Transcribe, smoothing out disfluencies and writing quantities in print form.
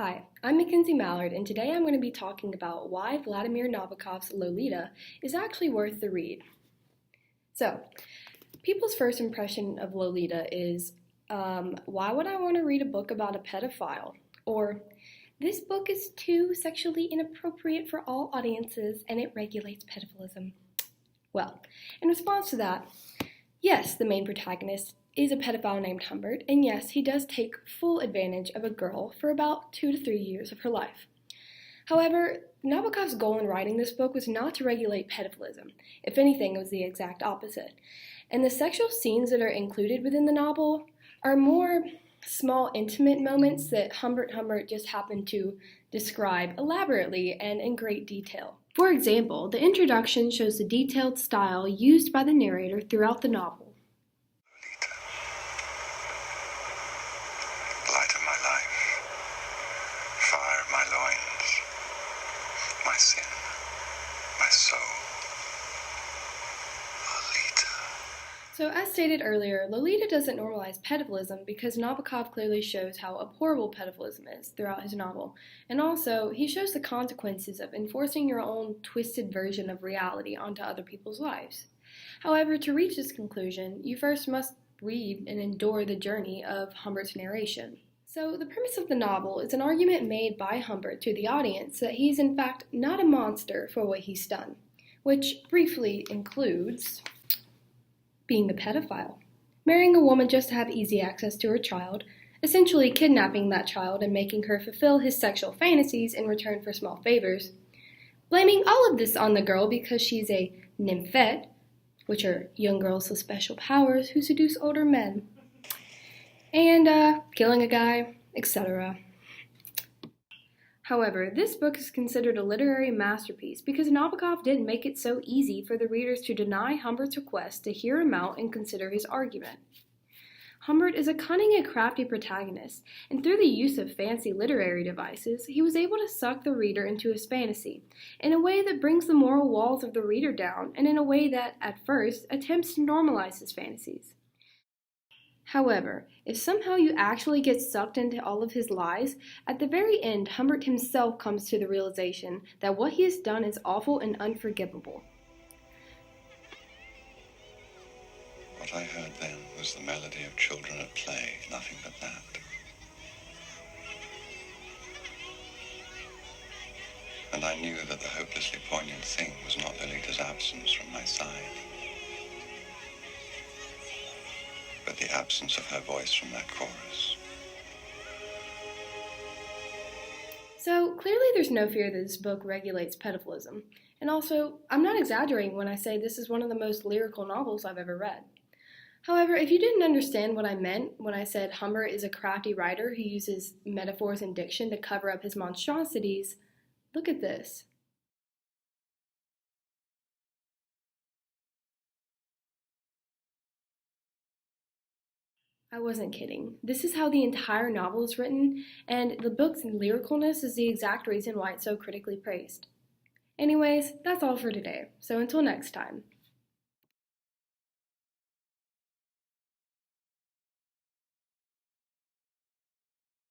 Hi, I'm Mackenzie Mallard, and today I'm going to be talking about why Vladimir Nabokov's Lolita is actually worth the read. So, people's first impression of Lolita is, why would I want to read a book about a pedophile? Or, this book is too sexually inappropriate for all audiences and it regulates pedophilism. Well, in response to that, yes, the main protagonist is a pedophile named Humbert, and yes, he does take full advantage of a girl for about 2 to 3 years of her life. However, Nabokov's goal in writing this book was not to regulate pedophilism. If anything, it was the exact opposite. And the sexual scenes that are included within the novel are more small, intimate moments that Humbert just happened to describe elaborately and in great detail. For example, the introduction shows the detailed style used by the narrator throughout the novel. Light of my life, fire of my loins, my sin, my soul, Lolita. So, as stated earlier, Lolita doesn't normalize pedophilism because Nabokov clearly shows how abhorrible pedophilism is throughout his novel, and also he shows the consequences of enforcing your own twisted version of reality onto other people's lives. However, to reach this conclusion, you first must read and endure the journey of Humbert's narration. So, the premise of the novel is an argument made by Humbert to the audience that he is in fact not a monster for what he's done, which briefly includes being the pedophile, marrying a woman just to have easy access to her child, essentially kidnapping that child and making her fulfill his sexual fantasies in return for small favors, blaming all of this on the girl because she's a nymphette, which are young girls with special powers who seduce older men, and killing a guy, etc. However, this book is considered a literary masterpiece because Nabokov didn't make it so easy for the readers to deny Humbert's request to hear him out and consider his argument. Humbert is a cunning and crafty protagonist, and through the use of fancy literary devices, he was able to suck the reader into his fantasy, in a way that brings the moral walls of the reader down, and in a way that, at first, attempts to normalize his fantasies. However, if somehow you actually get sucked into all of his lies, at the very end, Humbert himself comes to the realization that what he has done is awful and unforgivable. What I heard then was the melody of children at play, nothing but that. And I knew that the hopelessly poignant thing was not Lolita's absence from my side, but the absence of her voice from that chorus. So, clearly there's no fear that this book regulates pedophilism. And also, I'm not exaggerating when I say this is one of the most lyrical novels I've ever read. However, if you didn't understand what I meant when I said Humbert is a crafty writer who uses metaphors and diction to cover up his monstrosities, look at this. I wasn't kidding. This is how the entire novel is written, and the book's lyricalness is the exact reason why it's so critically praised. Anyways, that's all for today, so until next time.